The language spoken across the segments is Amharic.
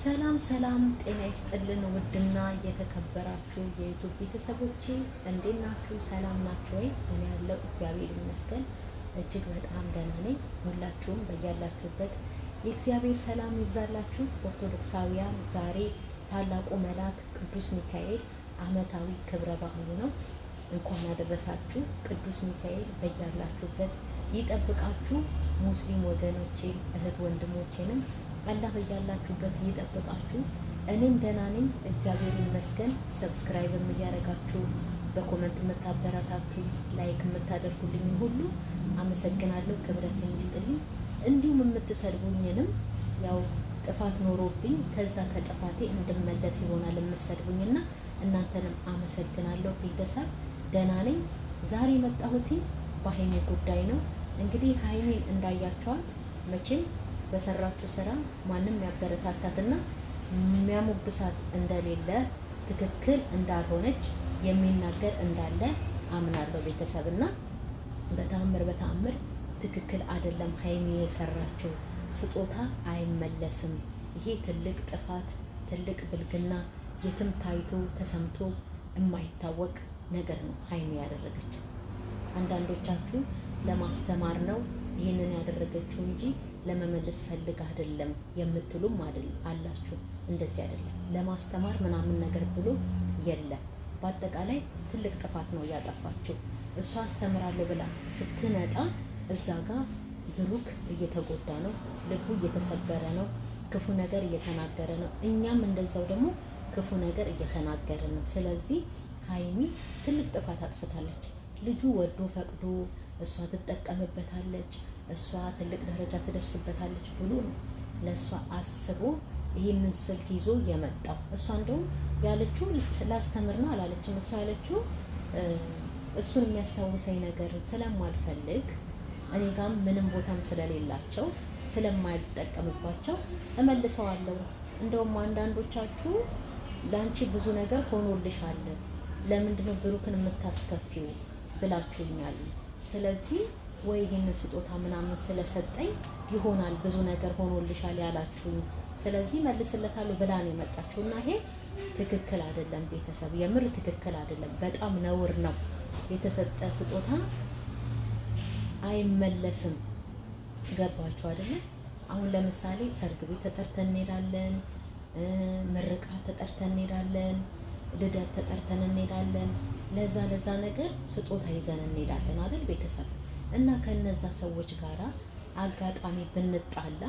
ሰላም ሰላም፣ ጤና ይስጥልን ውድና የተከበራችሁ የዩቲዩብ ቤተሰቦቼ እንዴት ናችሁ? ሰላም ናችሁ ወይ? እኔ ያለው እግዚአብሔር ይመስገን እጅግ በጣም ደህና ነኝ። ሁላችሁም በያላችሁበት የእግዚአብሔር ሰላም ይብዛላችሁ። ኦርቶዶክሳውያን ዛሬ ታላቁ መልአክ ቅዱስ ሚካኤል ዓመታዊ ክብረ በዓሉ ነው። እንኳን አደረሳችሁ። ቅዱስ ሚካኤል በያላችሁበት ይጠብቃችሁ። ሙስሊም ወገኖቼን እህት ወንድሞቼንም አላህ በያላችሁበት ይጠብቃችሁ። እኔም ደህና ነኝ እግዚአብሔር ይመስገን። ሰብስክራይብ እያደረጋችሁ በኮመንት የምታበረታቱ ላይክ የምታደርጉልኝ ሁሉ አመሰግናለሁ። ክብረት ይስጥልኝ። እንዲሁም የምትሰድቡኝንም ያው ጥፋት ኖሮብኝ ከዛ ከጥፋቴ እንድመለስ ይሆናል የምትሰድቡኝና እናንተንም አመሰግናለሁ። ቤተሰብ ደህና ነኝ። ዛሬ የመጣሁት በሀይሚ ጉዳይ ነው። እንግዲህ ሀይሚን እንዳያቸዋት መቼም በሰራችው ስራ ማንም ያበረታታትና የሚያሞግሳት እንደሌለ ትክክል እንዳልሆነች የሚናገር እንዳለ አምናለሁ ቤተሰብና በተአምር ትክክል አይደለም። ሀይሚ የሰራችው ስጦታ አይመለስም። ይሄ ትልቅ ጥፋት፣ ትልቅ ብልግና፣ የትም ታይቶ ተሰምቶ የማይታወቅ ነገር ነው ሀይሚ ያደረገችው። አንዳንዶቻችሁ ለማስተማር ነው ይህንን ያደረገችው እንጂ ለመመለስ ፈልግ አይደለም የምትሉም አላችሁ። እንደዚህ አይደለም፣ ለማስተማር ምናምን ነገር ብሎ የለም። በአጠቃላይ ትልቅ ጥፋት ነው ያጠፋችው። እሷ አስተምራለሁ ብላ ስትመጣ እዛ ጋር ብሩክ እየተጎዳ ነው፣ ልቡ እየተሰበረ ነው፣ ክፉ ነገር እየተናገረ ነው። እኛም እንደዛው ደግሞ ክፉ ነገር እየተናገረ ነው። ስለዚህ ሀይሚ ትልቅ ጥፋት አጥፍታለች። ልጁ ወዶ ፈቅዶ እሷ ትጠቀምበታለች፣ እሷ ትልቅ ደረጃ ትደርስበታለች ብሎ ነው ለእሷ አስቦ ይህንን ስልክ ይዞ የመጣው። እሷ እንደውም ያለችው ላስተምር ነው አላለችም። እሷ ያለችው እሱን የሚያስታውሰኝ ነገር ስለማልፈልግ እኔ ጋም ምንም ቦታም ስለሌላቸው ስለማልጠቀምባቸው እመልሰዋለሁ። እንደውም አንዳንዶቻችሁ ለአንቺ ብዙ ነገር ሆኖልሻል፣ ለምንድነው ብሩክን የምታስከፊው ብላችሁኛል። ስለዚህ ወይ ይህን ስጦታ ምናምን ስለሰጠኝ ይሆናል ብዙ ነገር ሆኖልሻል ያላችሁኝ፣ ስለዚህ መልስለታለሁ ብላ ነው የመጣችሁ። እና ይሄ ትክክል አይደለም ቤተሰብ፣ የምር ትክክል አይደለም። በጣም ነውር ነው። የተሰጠ ስጦታ አይመለስም። ገባችሁ አይደለ? አሁን ለምሳሌ ሰርግ ቤት ተጠርተን እንሄዳለን፣ ምርቃት ተጠርተን እንሄዳለን፣ ልደት ተጠርተን እንሄዳለን። ለዛ ነገር ስጦታ ይዘን እንሄዳለን አይደል ቤተሰብ? እና ከነዛ ሰዎች ጋራ አጋጣሚ ብንጣላ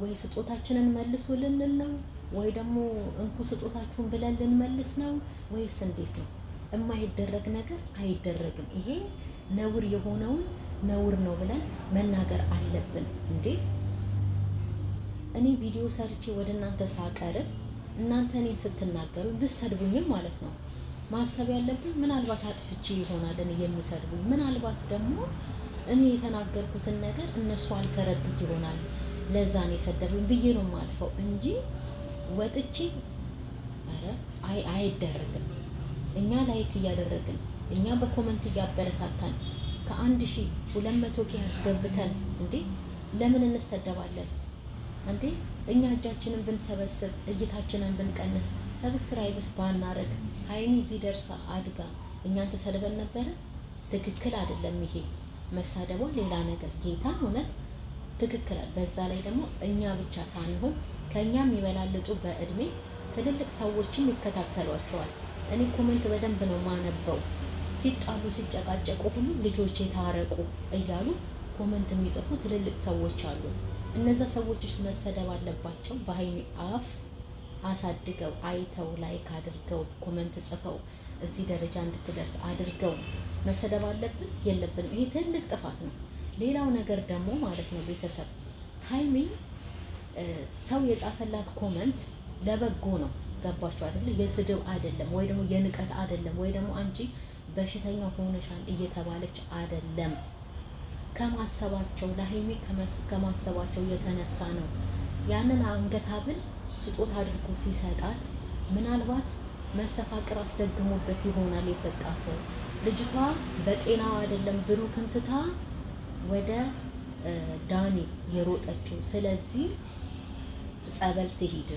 ወይ ስጦታችንን መልሱ ልንል ነው ወይ ደግሞ እንኩ ስጦታችሁን ብለን ልንመልስ ነው ወይስ እንዴት ነው? የማይደረግ ነገር አይደረግም። ይሄ ነውር የሆነውን ነውር ነው ብለን መናገር አለብን እንዴ። እኔ ቪዲዮ ሰርቼ ወደ እናንተ ሳቀርብ እናንተ እኔን ስትናገሩ ልትሰድቡኝም ማለት ነው። ማሰብ ያለብን ምናልባት አጥፍቼ ይሆናል እኔ የሚሰድቡኝ፣ ምናልባት ደግሞ እኔ የተናገርኩትን ነገር እነሱ አልተረዱት ይሆናል ለዛ ነው የሰደቡኝ ብዬ ነው የማልፈው እንጂ ወጥቼ ኧረ አይደረግም። እኛ ላይክ እያደረግን እኛ በኮመንት እያበረታታን ከ1200 ያስገብተን እንዴ ለምን እንሰደባለን እንዴ? እኛ እጃችንን ብንሰበስብ እይታችንን ብንቀንስ ሰብስክራይብስ ባናረግ ሀይሚ እዚህ ደርሳ አድጋ እኛን ተሰድበን ነበረ? ትክክል አይደለም ይሄ መሳደቧ፣ ሌላ ነገር ጌታን እውነት ትክክል። በዛ ላይ ደግሞ እኛ ብቻ ሳንሆን ከኛም የሚበላልጡ በእድሜ ትልልቅ ሰዎችም ይከታተሏቸዋል። እኔ ኮሜንት በደንብ ነው ማነበው። ሲጣሉ ሲጨቃጨቁ ሁሉ ልጆቼ ታረቁ እያሉ ኮሜንት የሚጽፉ ትልልቅ ሰዎች አሉ። እነዛ ሰዎችስ መሰደብ አለባቸው? በሀይሚ አፍ አሳድገው አይተው ላይክ አድርገው ኮመንት ጽፈው እዚህ ደረጃ እንድትደርስ አድርገው መሰደብ አለብን? የለብንም። ይሄ ትልቅ ጥፋት ነው። ሌላው ነገር ደግሞ ማለት ነው ቤተሰብ ሀይሚ ሰው የጻፈላት ኮመንት ለበጎ ነው። ገባችሁ አይደለ? የስድብ አይደለም፣ ወይ ደግሞ የንቀት አይደለም፣ ወይ ደግሞ አንቺ በሽተኛ ሆነሻል እየተባለች አይደለም። ከማሰባቸው ለሀይሚ ከማሰባቸው የተነሳ ነው። ያንን አንገት ሐብል ስጦታ አድርጎ ሲሰጣት ምናልባት መስተፋቅር አስደግሞበት ይሆናል የሰጣት። ልጅቷ በጤናው አይደለም ብሩክን ትታ ወደ ዳኒ የሮጠችው። ስለዚህ ጸበል ትሂድ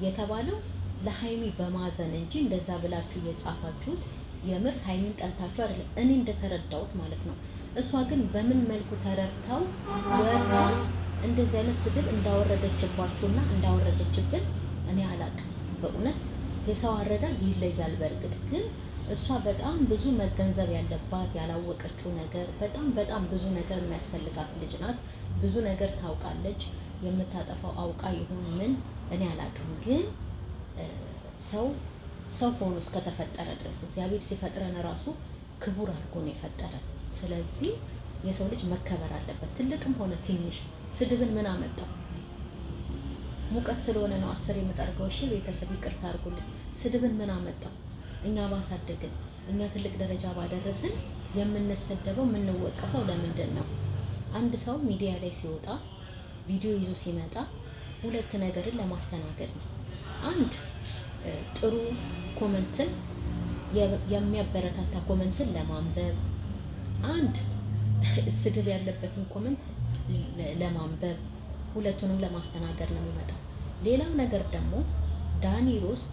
የተባለው ለሃይሚ በማዘን እንጂ እንደዛ ብላችሁ የጻፋችሁት የምር ሃይሚን ጠልታችሁ አይደለም፣ እኔ እንደተረዳሁት ማለት ነው። እሷ ግን በምን መልኩ ተረድታው ወርዳ እንደዚህ አይነት ስድብ እንዳወረደችባችሁና እንዳወረደችብን እኔ አላውቅም። በእውነት የሰው አረዳድ ይለያል። በእርግጥ ግን እሷ በጣም ብዙ መገንዘብ ያለባት ያላወቀችው ነገር በጣም ብዙ ነገር የሚያስፈልጋት ልጅ ናት። ብዙ ነገር ታውቃለች። የምታጠፋው አውቃ ይሁን ምን እኔ አላውቅም። ግን ሰው ሆኖ እስከተፈጠረ ድረስ እግዚአብሔር ሲፈጥረን ራሱ ክቡር አድርጎ ነው የፈጠረን። ስለዚህ የሰው ልጅ መከበር አለበት፣ ትልቅም ሆነ ትንሽ። ስድብን ምን አመጣው? ሙቀት ስለሆነ ነው 10 የምጠርገው። እሺ ቤተሰብ ይቅርታ አድርጉልኝ። ስድብን ምን አመጣው? እኛ ባሳደግን፣ እኛ ትልቅ ደረጃ ባደረስን የምንሰደበው የምንወቀሰው ለምንድን ነው? አንድ ሰው ሚዲያ ላይ ሲወጣ ቪዲዮ ይዞ ሲመጣ ሁለት ነገርን ለማስተናገድ ነው። አንድ ጥሩ ኮመንትን የሚያበረታታ ኮመንትን ለማንበብ፣ አንድ ስድብ ያለበትን ኮመንት ለማንበብ፣ ሁለቱንም ለማስተናገድ ነው የሚመጣው። ሌላው ነገር ደግሞ ዳኒ ሮስት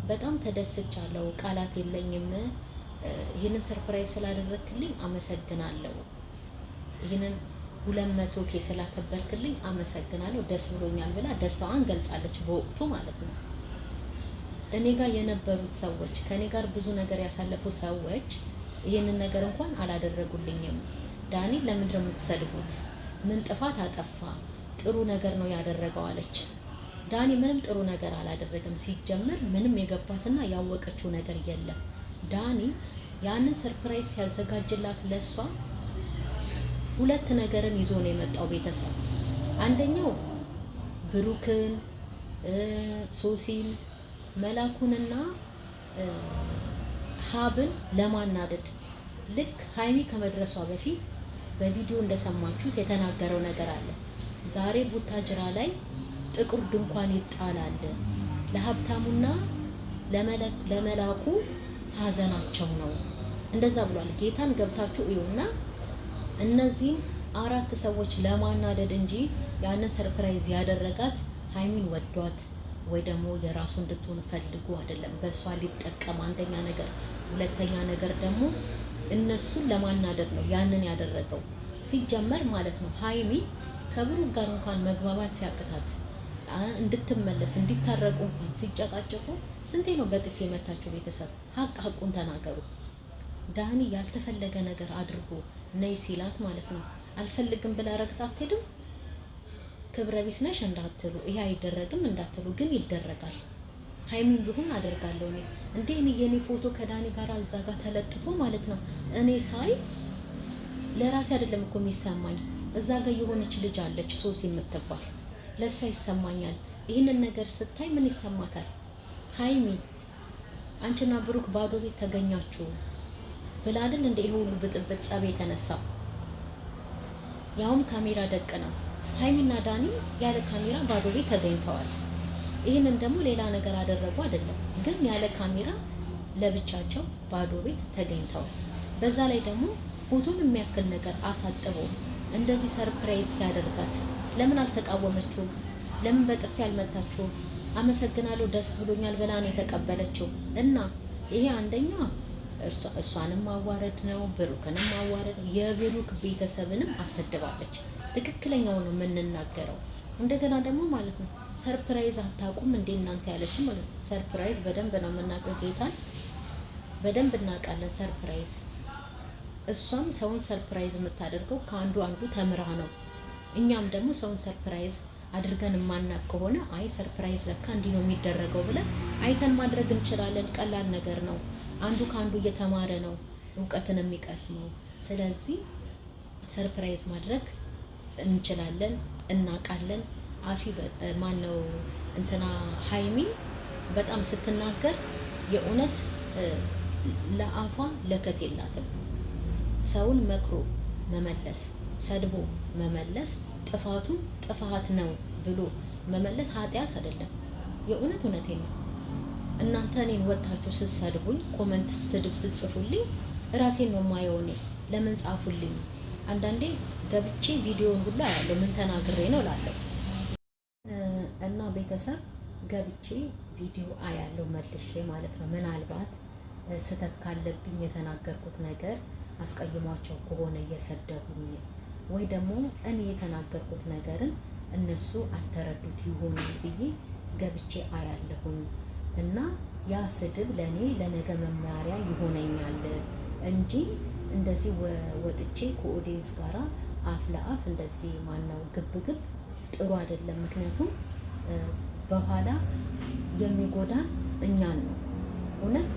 በጣም ተደስቻለሁ፣ ቃላት የለኝም፣ ይህንን ሰርፕራይዝ ስላደረክልኝ አመሰግናለሁ፣ ይህንን 200K ስላከበርክልኝ አመሰግናለሁ፣ ደስ ብሎኛል ብላ ደስታዋን ገልጻለች በወቅቱ ማለት ነው። እኔ ጋር የነበሩት ሰዎች ከኔ ጋር ብዙ ነገር ያሳለፉ ሰዎች ይህንን ነገር እንኳን አላደረጉልኝም። ዳኒ ለምንድን ነው የምትሰድቡት? ምን ጥፋት አጠፋ? ጥሩ ነገር ነው ያደረገው አለች። ዳኒ ምንም ጥሩ ነገር አላደረገም። ሲጀመር ምንም የገባትና ያወቀችው ነገር የለም። ዳኒ ያንን ሰርፕራይዝ ሲያዘጋጅላት ለሷ ሁለት ነገርን ይዞ ነው የመጣው ቤተሰብ። አንደኛው ብሩክን፣ ሶሲን፣ መላኩንና ሀብን ለማናደድ ልክ ሃይሚ ከመድረሷ በፊት በቪዲዮ እንደሰማችሁት የተናገረው ነገር አለ። ዛሬ ቡታጅራ ላይ ጥቁር ድንኳን ይጣላል፣ ለሀብታሙና ለመላኩ ሀዘናቸው ነው፣ እንደዛ ብሏል። ጌታን ገብታችሁ እዩና እነዚህም 4 ሰዎች ለማናደድ እንጂ ያንን ሰርፕራይዝ ያደረጋት ሃይሚን ወዷት ወይ ደግሞ የራሱ እንድትሆን ፈልጉ አይደለም። በሷ ሊጠቀም አንደኛ ነገር፣ ሁለተኛ ነገር ደግሞ እነሱን ለማናደድ ነው ያንን ያደረገው። ሲጀመር ማለት ነው ሃይሚ ከብሩክ ጋር እንኳን መግባባት ሲያቅታት እንድትመለስ እንዲታረቁ እንኳን ሲጨቃጨቁ ስንቴ ነው በጥፊ የመታችሁ? ቤተሰብ ሀቁን ተናገሩ። ዳኒ ያልተፈለገ ነገር አድርጎ ነይ ሲላት ማለት ነው አልፈልግም ብላ ረግጣ አትሄድም። ክብረ ቢስ ነሽ እንዳትሉ፣ ይሄ አይደረግም እንዳትሉ፣ ግን ይደረጋል። ሃይሚን ቢሆን አደርጋለሁ እኔ እንዴ እኔ የኔ ፎቶ ከዳኒ ጋር እዛ ጋር ተለጥፎ ማለት ነው እኔ ሳይ ለራሴ አይደለም እኮ የሚሰማኝ፣ እዛ ጋር የሆነች ልጅ አለች ሶሲ የምትባል ለሷ ይሰማኛል። ይህንን ነገር ስታይ ምን ይሰማታል? ሃይሚ አንቺና ብሩክ ባዶ ቤት ተገኛችሁ ብላ አይደል እንደ ይሄ ሁሉ ብጥብጥ ጸብ የተነሳው? ያውም ካሜራ ደቅነው ሃይሚና ዳኒ ያለ ካሜራ ባዶ ቤት ተገኝተዋል። ይህንን ደግሞ ሌላ ነገር አደረጉ አይደለም፣ ግን ያለ ካሜራ ለብቻቸው ባዶ ቤት ተገኝተዋል። በዛ ላይ ደግሞ ፎቶን የሚያክል ነገር አሳጥቦ እንደዚህ ሰርፕራይዝ ሲያደርጋት ለምን አልተቃወመችው? ለምን በጥፊ አልመታችው? አመሰግናለሁ ደስ ብሎኛል ብላ ነው የተቀበለችው። እና ይሄ አንደኛ እሷንም ማዋረድ ነው፣ ብሩክንም ማዋረድ፣ የብሩክ ቤተሰብንም አሰድባለች። ትክክለኛው ነው የምንናገረው። እንደገና ደግሞ ማለት ነው ሰርፕራይዝ አታውቁም እንዴ እናንተ ያለች ማለት ነው። ሰርፕራይዝ በደንብ ነው የምናውቀው፣ ጌታን በደንብ እናውቃለን ሰርፕራይዝ። እሷም ሰውን ሰርፕራይዝ የምታደርገው ከአንዱ ተምራ ነው። እኛም ደግሞ ሰውን ሰርፕራይዝ አድርገን የማናቅ ከሆነ አይ ሰርፕራይዝ ለካ እንዲህ ነው የሚደረገው ብለን አይተን ማድረግ እንችላለን። ቀላል ነገር ነው። አንዱ ከአንዱ እየተማረ ነው እውቀትን የሚቀስመው። ስለዚህ ሰርፕራይዝ ማድረግ እንችላለን፣ እናውቃለን። አፊ ማነው እንትና ሃይሚ በጣም ስትናገር የእውነት ለአፏ ለከት የላትም። ሰውን መክሮ መመለስ፣ ሰድቦ መመለስ፣ ጥፋቱን ጥፋት ነው ብሎ መመለስ ኃጢአት አይደለም። የእውነት እውነቴን ነው። እናንተ እኔን ወጣችሁ ስትሰድቡኝ፣ ኮመንት ስድብ ስትጽፉልኝ ራሴን ነው የማየው። እኔ ለምን ጻፉልኝ? አንዳንዴ ገብቼ ቪዲዮውን ሁሉ አያለሁ ምን ተናግሬ ነው እላለሁ። እና ቤተሰብ ገብቼ ቪዲዮ አያለው መልሼ ማለት ነው። ምናልባት ስህተት ካለብኝ የተናገርኩት ነገር አስቀይሟቸው ከሆነ እየሰደቡኝ ወይ ደግሞ እኔ የተናገርኩት ነገርን እነሱ አልተረዱት ይሆናል ብዬ ገብቼ አያለሁኝ እና ያ ስድብ ለእኔ ለነገ መማሪያ ይሆነኛል እንጂ እንደዚህ ወጥቼ ከኦዲየንስ ጋራ አፍ ለአፍ እንደዚህ ማነው ግብግብ ጥሩ አይደለም። ምክንያቱም በኋላ የሚጎዳን እኛን ነው። እውነት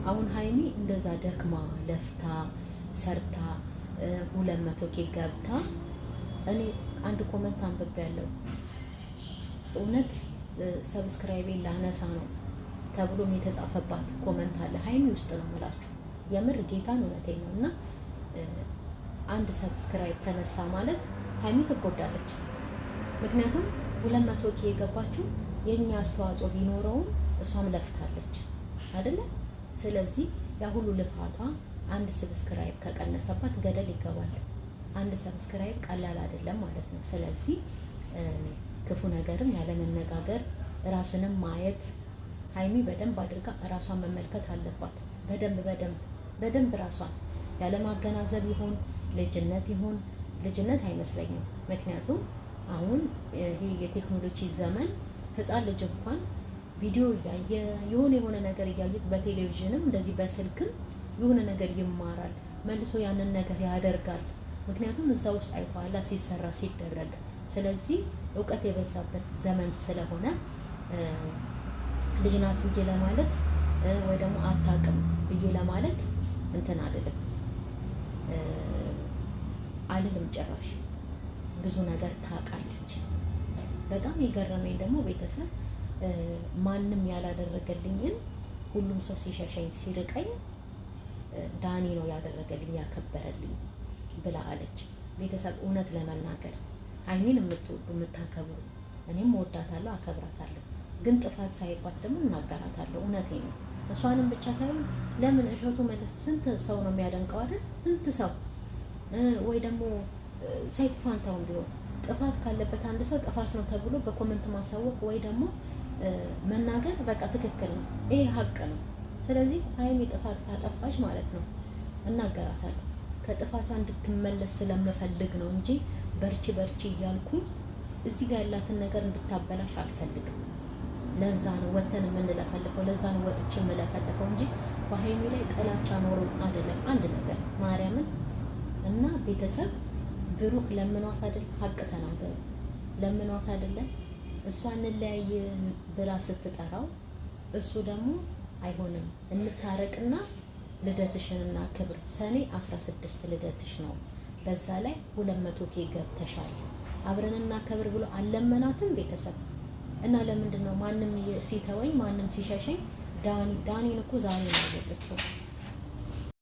አሁን ሀይሚ እንደዛ ደክማ ለፍታ ሰርታ 200K ገብታ እኔ አንድ ኮመንት አንብቤያለሁ። እውነት ሰብስክራይቤን ላነሳ ነው ተብሎም የተጻፈባት ኮመንት አለ። ሀይሚ ውስጥ ነው የምላችሁ የምር ጌታን እውነቴን ነው። እና አንድ ሰብስክራይብ ተነሳ ማለት ሀይሚ ትጎዳለች። ምክንያቱም 200K የገባችው የኛ አስተዋጽኦ ቢኖረውም እሷም ለፍታለች አይደለ? ስለዚህ ያ ሁሉ ልፋቷ አንድ ሰብስክራይብ ከቀነሰባት ገደል ይገባል። አንድ ሰብስክራይብ ቀላል አይደለም ማለት ነው። ስለዚህ ክፉ ነገርም ያለ መነጋገር ራስንም ማየት ሀይሚ በደንብ አድርጋ ራሷን መመልከት አለባት። በደንብ ራሷን ያለ ማገናዘብ ይሁን ልጅነት አይመስለኝም። ምክንያቱም አሁን ይሄ የቴክኖሎጂ ዘመን ህፃን ልጅ እንኳን ቪዲዮ እያየ የሆነ ነገር እያየ በቴሌቪዥንም እንደዚህ በስልክም የሆነ ነገር ይማራል፣ መልሶ ያንን ነገር ያደርጋል። ምክንያቱም እዛ ውስጥ አይቷላ ሲሰራ ሲደረግ። ስለዚህ እውቀት የበዛበት ዘመን ስለሆነ ልጅ ናት ብዬ ለማለት ወይ ደግሞ አታውቅም ብዬ ለማለት እንትን አይደለም አልልም። ጭራሽ ብዙ ነገር ታውቃለች። በጣም የገረመኝ ደግሞ ቤተሰብ ማንም ያላደረገልኝን ሁሉም ሰው ሲሸሸኝ ሲርቀኝ ዳኒ ነው ያደረገልኝ ያከበረልኝ ብላ አለች። ቤተሰብ እውነት ለመናገር ሀይሚን የምትወዱ የምታከብሩ፣ እኔም እወዳታለሁ አከብራታለሁ፣ ግን ጥፋት ሳይባት ደግሞ እናገራታለሁ። እውነቴን ነው። እሷንም ብቻ ሳይሆን ለምን እሸቱ መለስ ስንት ሰው ነው የሚያደንቀው አይደል? ስንት ሰው ወይ ደግሞ ሰይፉ ፋንታሁን ቢሆን ጥፋት ካለበት አንድ ሰው ጥፋት ነው ተብሎ በኮመንት ማሳወቅ ወይ ደግሞ መናገር በቃ ትክክል ነው፣ ይሄ ሀቅ ነው። ስለዚህ ሀይሚ ጥፋት ካጠፋች ማለት ነው እናገራታለሁ። ከጥፋቷ እንድትመለስ ስለምፈልግ ነው እንጂ በርቺ እያልኩኝ እዚህ ጋር ያላትን ነገር እንድታበላሽ አልፈልግም። ለዛ ነው ወተን የምንለፈልፈው፣ ለዛ ነው ወጥቼ የምለፈልፈው እንጂ በሀይሚ ላይ ጥላቻ ኖሮ አይደለም። አንድ ነገር ማርያምን እና ቤተሰብ ብሩክ ለምኗት አይደል? ሀቅ ተናገሩ። ለምኗት አይደለም? እሷ እንለያይ ብላ ስትጠራው እሱ ደግሞ አይሆንም እንታረቅና ልደትሽንና ክብር ሰኔ 16 ልደትሽ ነው፣ በዛ ላይ 200K ገብተሻል አብረንና ክብር ብሎ አለመናትም ቤተሰብ። እና ለምንድን ነው ማንም ሲተወኝ ማንም ሲሸሸኝ ዳኒን እኮ ዛሬ ነው ያወቀችው።